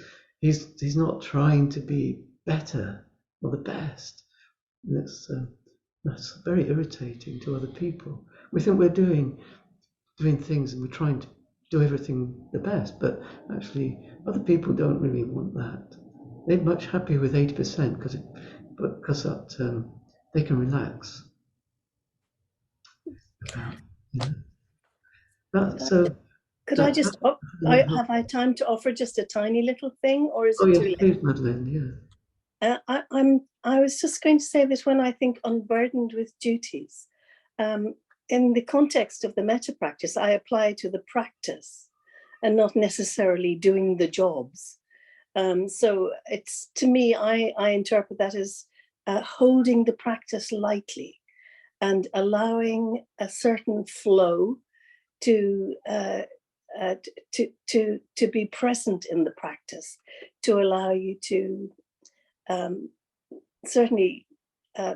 not trying to be better or the best. That's very irritating to other people. We think we're doing things and we're trying to do everything the best, but actually other people don't really want that. They're much happier with 80% because they can relax. Could I just have I time to offer just a tiny little thing, or is it too late? Please, Madeleine. Yeah. I was just going to say that when I think unburdened with duties, in the context of the metta practice, I apply to the practice and not necessarily doing the jobs. So it's, to me, I interpret that as holding the practice lightly and allowing a certain flow to be present in the practice, to allow you to certainly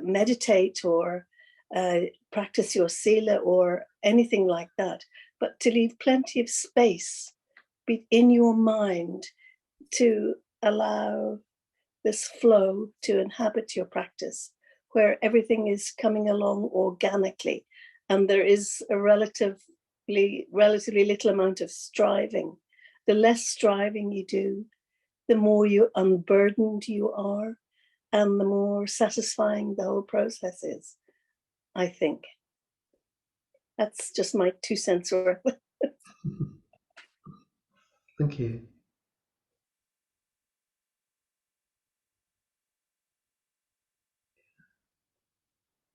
meditate or practice your sila or anything like that, but to leave plenty of space in your mind to allow this flow to inhabit your practice, where everything is coming along organically and there is a relatively little amount of striving. The less striving you do, the more unburdened you are, and the more satisfying the whole process is, I think. That's just my 2 cents worth. Thank you.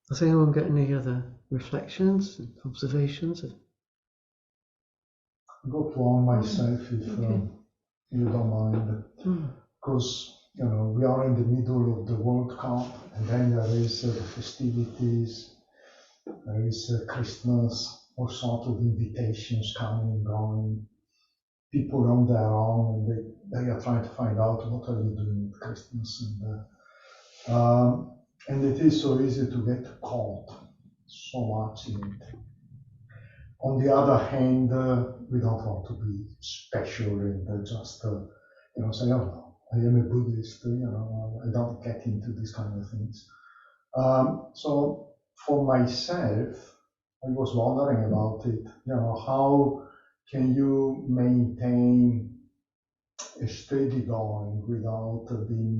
Does anyone get any other reflections and observations? I'll go to one myself if you don't mind. Because we are in the middle of the World Cup, and then there is the festivities, there is Christmas, all sorts of invitations coming and going. People on their own, and they are trying to find out what are you doing at Christmas, and it is so easy to get caught so much in it. On the other hand, we don't want to be special and just say, oh no, I am a Buddhist, I don't get into these kind of things. So for myself, I was wondering about it, how can you maintain a steady going without being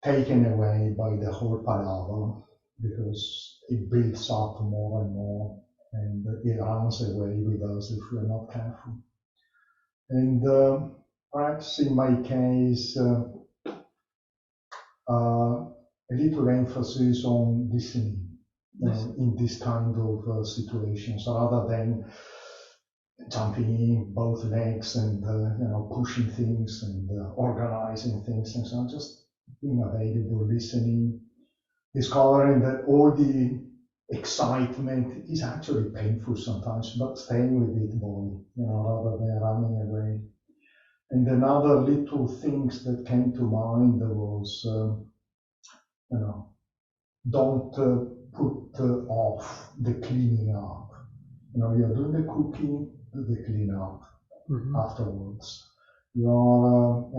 taken away by the whole palaver, because it builds up more and more. and it runs away with us if we're not careful. And perhaps in my case, a little emphasis on listening in this kind of situations, rather than jumping in both legs and pushing things and organizing things, and so just being available, listening, discovering that all the excitement is actually painful sometimes, but staying with it, rather than running away. And another little things that came to mind was, don't put off the cleaning up. You're doing the cooking, do the clean up afterwards. You're,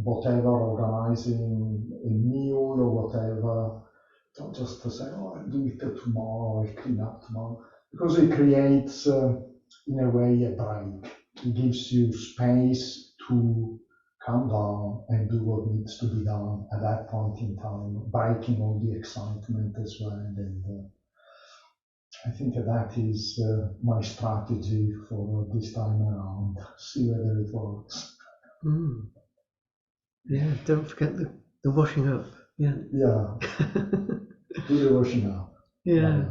whatever, organizing a meal or whatever. Don't just say, oh, I'll do it tomorrow, I'll clean up tomorrow. Because it creates, in a way, a break. It gives you space to calm down and do what needs to be done at that point in time, breaking all the excitement as well. And I think that is my strategy for this time around. See whether it works. Yeah, don't forget the washing up. Yeah. Yeah. Do the washing up. Yeah.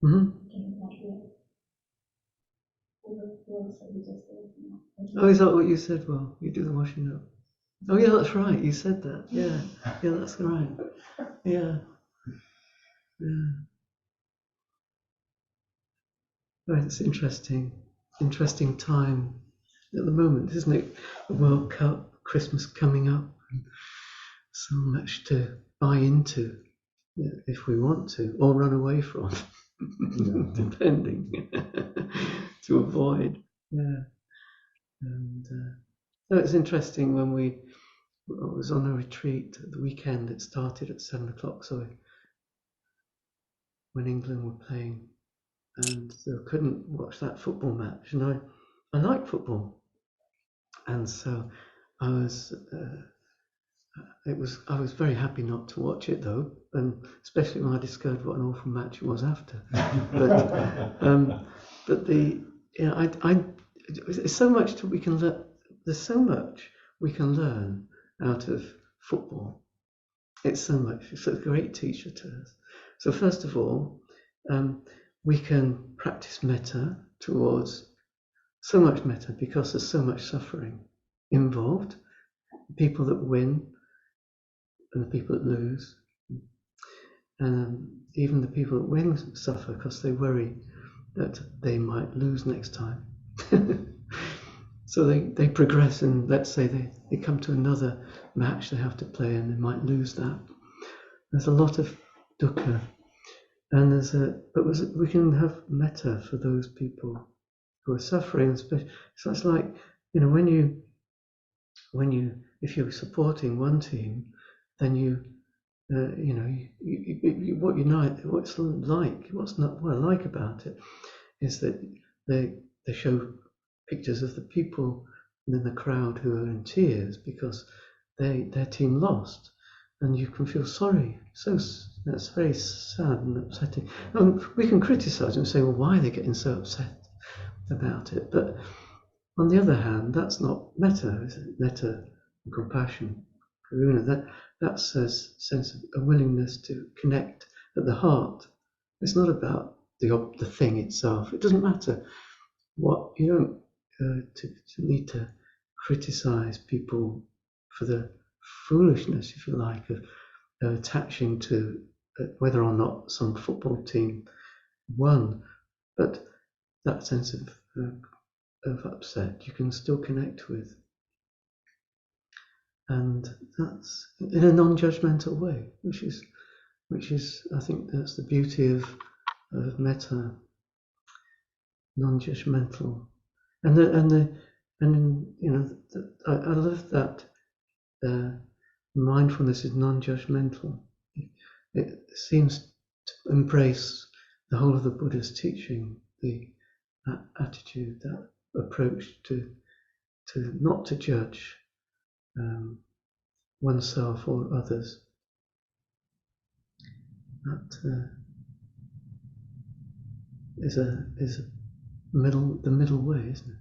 Mm-hmm. Oh, is that what you said? Well, you do the washing up. Oh, yeah, that's right. You said that. Yeah, that's right. Yeah. Well, it's interesting time at the moment, isn't it? The World Cup, Christmas coming up, so much to buy into if we want to, or run away from, depending, to avoid. Yeah. And no, it's interesting when I was on a retreat at the weekend. It started at 7:00, so when England were playing, and so I couldn't watch that football match. And I like football, and so I was very happy not to watch it though, and especially when I discovered what an awful match it was after. But there's so much we can learn. There's so much we can learn out of football. It's so much. It's a great teacher to us. So first of all, we can practice metta towards so much metta because there's so much suffering involved. The people that win and the people that lose. And even the people that win suffer because they worry that they might lose next time. So they progress, and let's say they come to another match they have to play and they might lose that. There's a lot of dukkha, and we can have metta for those people who are suffering. So it's like, if you're supporting one team, then what I like about it is that they show pictures of the people in the crowd who are in tears because their team lost, and you can feel sorry. So that's very sad and upsetting. We can criticize them and say, well, why are they getting so upset about it? But on the other hand, that's not metta, is it? Metta and compassion, karuna. That's a sense of a willingness to connect at the heart. It's not about the thing itself. It doesn't matter what you don't to need to criticize people for the foolishness, if you like, of attaching to whether or not some football team won. But that sense of upset you can still connect with, and that's in a non-judgmental way, which is I think that's the beauty of metta, non-judgmental, and I love that mindfulness is non-judgmental. It seems to embrace the whole of the Buddha's teaching, that attitude, that approach to not to judge oneself or others. is a the middle way, isn't it?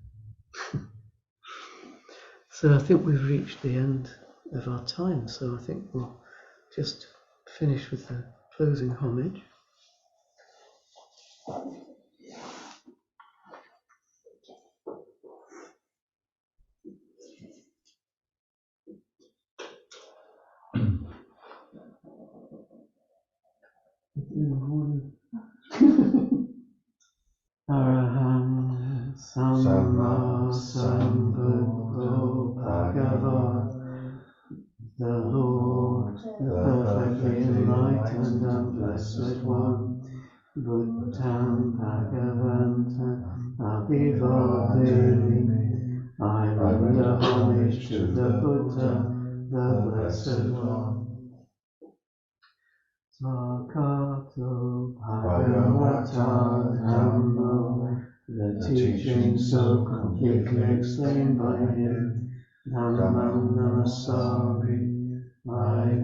So I think we've reached the end of our time. So I think we'll just finish with the closing homage. Araham Samma Sambuddho Bhagava, the Lord, the perfectly enlightened and blessed one, Buddham Bhagavantam Abhivadini. I render homage to the Buddha, the blessed one. Sakato Bhagavata Dhammo, the teaching so completely explained by him, Dhammam Namasami, I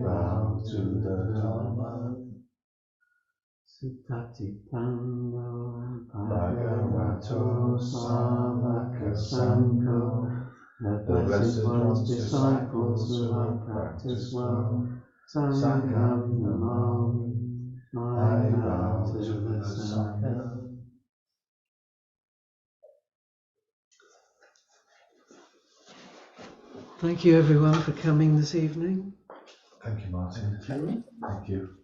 bow to the Dhamma. Suttatipando Bhagavato Savaka Sangho, the Blessed One's disciples who have practiced well, Sangham Namami, I bow to the Sangha. Thank you everyone for coming this evening. Thank you, Martin. Thank you.